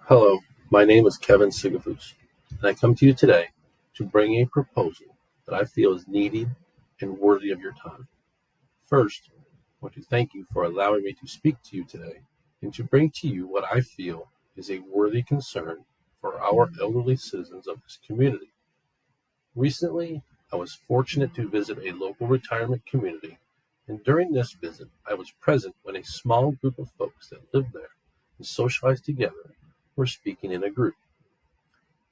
Hello, my name is Kevin Sigafus, and I come to you today to bring a proposal that I feel is needed and worthy of your time. First, I want to thank you for allowing me to speak to you today and to bring to you what I feel is a worthy concern for our elderly citizens of this community. Recently, I was fortunate to visit a local retirement community, and during this visit, I was present when a small group of folks that lived there and socialized together were speaking in a group.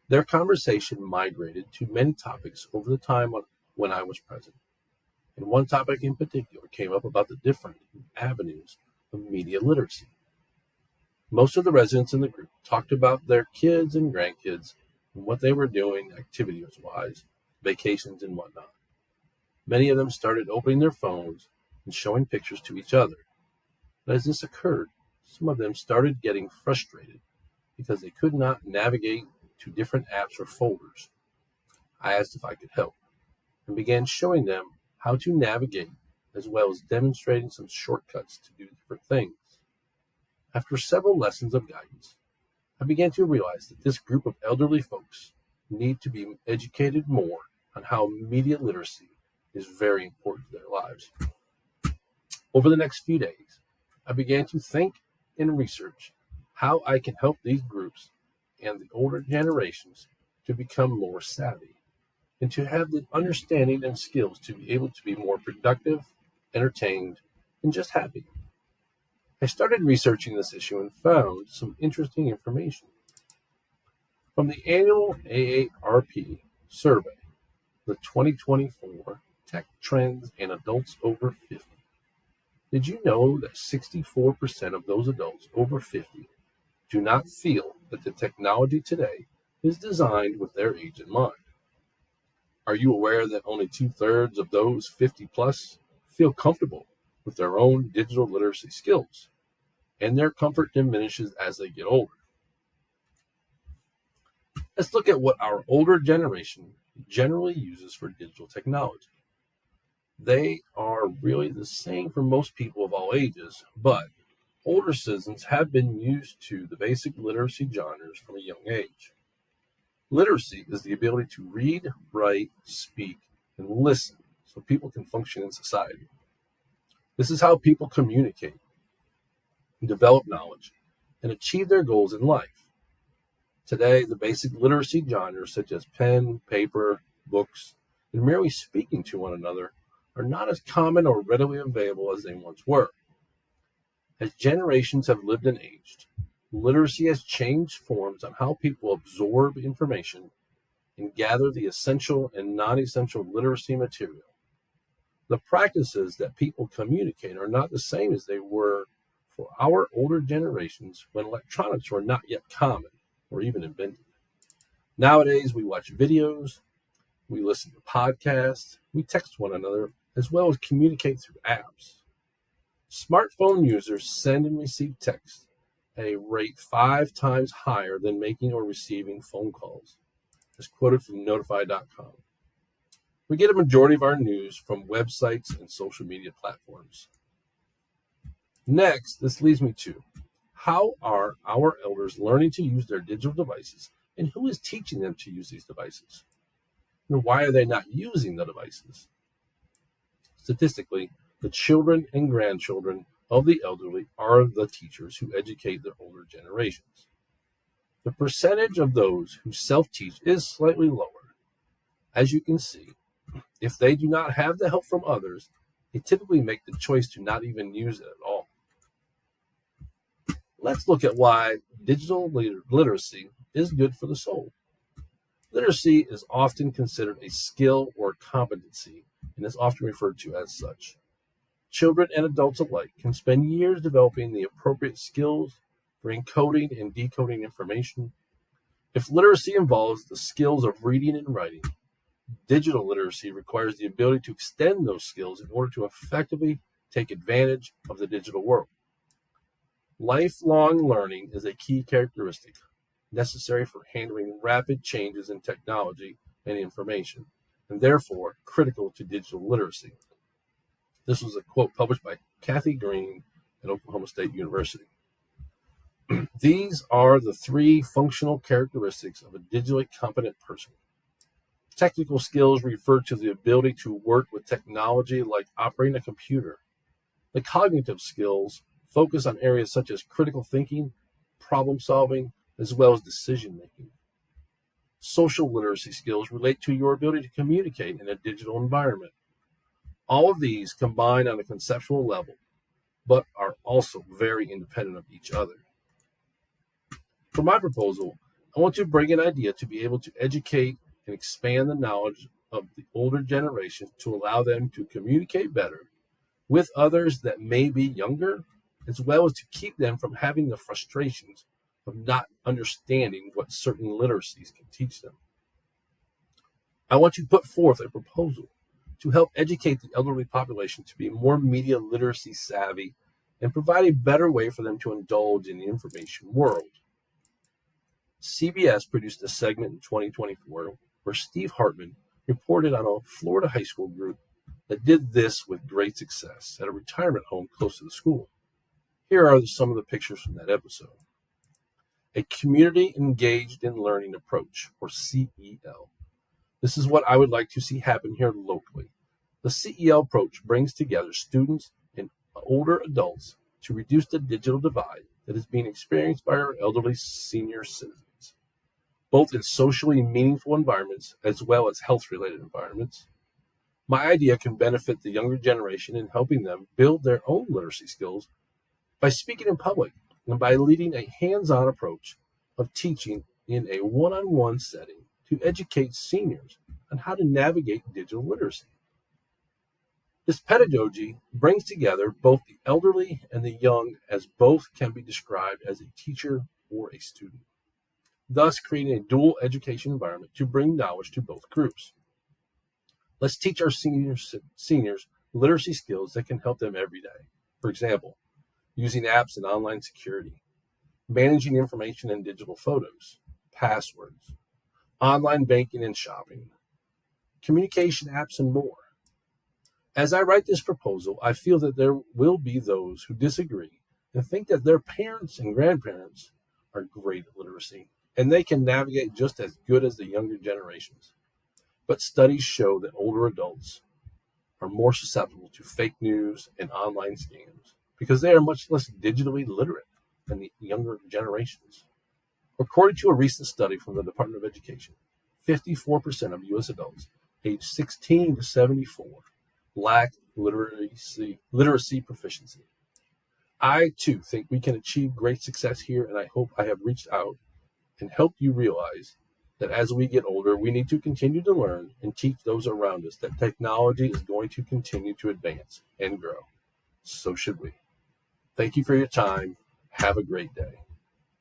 Their conversation migrated to many topics over the time when I was present, and one topic in particular came up about the different avenues of media literacy. Most of the residents in the group talked about their kids and grandkids and what they were doing activities-wise, vacations and whatnot. Many of them started opening their phones and showing pictures to each other. But as this occurred, some of them started getting frustrated because they could not navigate to different apps or folders. I asked if I could help and began showing them how to navigate as well as demonstrating some shortcuts to do different things. After several lessons of guidance, I began to realize that this group of elderly folks need to be educated more on how media literacy is very important to their lives. Over the next few days, I began to think and research how I can help these groups and the older generations to become more savvy and to have the understanding and skills to be able to be more productive, entertained, and just happy. I started researching this issue and found some interesting information. From the annual AARP survey, the 2024 Tech Trends in Adults Over 50. Did you know that 64% of those adults over 50 do not feel that the technology today is designed with their age in mind? Are you aware that only 2/3 of those 50 plus feel comfortable with their own digital literacy skills, and their comfort diminishes as they get older? Let's look at what our older generation generally uses for digital technology. They are really the same for most people of all ages, but older citizens have been used to the basic literacy genres from a young age. Literacy is the ability to read, write, speak, and listen so people can function in society. This is how people communicate, develop knowledge, and achieve their goals in life. Today, the basic literacy genres such as pen, paper, books, and merely speaking to one another are not as common or readily available as they once were. As generations have lived and aged, literacy has changed forms on how people absorb information and gather the essential and non-essential literacy material. The practices that people communicate are not the same as they were for our older generations when electronics were not yet common or even invented. Nowadays, we watch videos, we listen to podcasts, we text one another, as well as communicate through apps. Smartphone users send and receive text at a rate 5 times higher than making or receiving phone calls, as quoted from Notify.com. We get a majority of our news from websites and social media platforms. Next, this leads me to, how are our elders learning to use their digital devices, and who is teaching them to use these devices? And why are they not using the devices? Statistically, the children and grandchildren of the elderly are the teachers who educate their older generations. The percentage of those who self-teach is slightly lower. As you can see, if they do not have the help from others, they typically make the choice to not even use it at all. Let's look at why digital literacy is good for the soul. Literacy is often considered a skill or competency and is often referred to as such. Children and adults alike can spend years developing the appropriate skills for encoding and decoding information. If literacy involves the skills of reading and writing, digital literacy requires the ability to extend those skills in order to effectively take advantage of the digital world. Lifelong learning is a key characteristic necessary for handling rapid changes in technology and information, and therefore critical to digital literacy. This was a quote published by Kathy Green at Oklahoma State University. These are the three functional characteristics of a digitally competent person. Technical skills refer to the ability to work with technology like operating a computer. The cognitive skills focus on areas such as critical thinking, problem solving, as well as decision making. Social literacy skills relate to your ability to communicate in a digital environment. All of these combine on a conceptual level, but are also very independent of each other. For my proposal, I want to bring an idea to be able to educate and expand the knowledge of the older generation to allow them to communicate better with others that may be younger, as well as to keep them from having the frustrations of not understanding what certain literacies can teach them. I want to put forth a proposal to help educate the elderly population to be more media literacy savvy and provide a better way for them to indulge in the information world. CBS produced a segment in 2024 where Steve Hartman reported on a Florida high school group that did this with great success at a retirement home close to the school. Here are some of the pictures from that episode. A community engaged in learning approach, or CEL. This is what I would like to see happen here locally. The CEL approach brings together students and older adults to reduce the digital divide that is being experienced by our elderly senior citizens, both in socially meaningful environments as well as health-related environments. My idea can benefit the younger generation in helping them build their own literacy skills by speaking in public and by leading a hands-on approach of teaching in a one-on-one setting to educate seniors on how to navigate digital literacy. This pedagogy brings together both the elderly and the young, as both can be described as a teacher or a student, thus creating a dual education environment to bring knowledge to both groups. Let's teach our seniors literacy skills that can help them every day. For example, using apps and online security, managing information and digital photos, passwords, online banking and shopping, communication apps, and more. As I write this proposal, I feel that there will be those who disagree and think that their parents and grandparents are great at literacy and they can navigate just as good as the younger generations. But studies show that older adults are more susceptible to fake news and online scams because they are much less digitally literate than the younger generations. According to a recent study from the Department of Education, 54% of U.S. adults aged 16 to 74 lack literacy proficiency. I, too, think we can achieve great success here, and I hope I have reached out and helped you realize that as we get older, we need to continue to learn and teach those around us that technology is going to continue to advance and grow. So should we. Thank you for your time. Have a great day.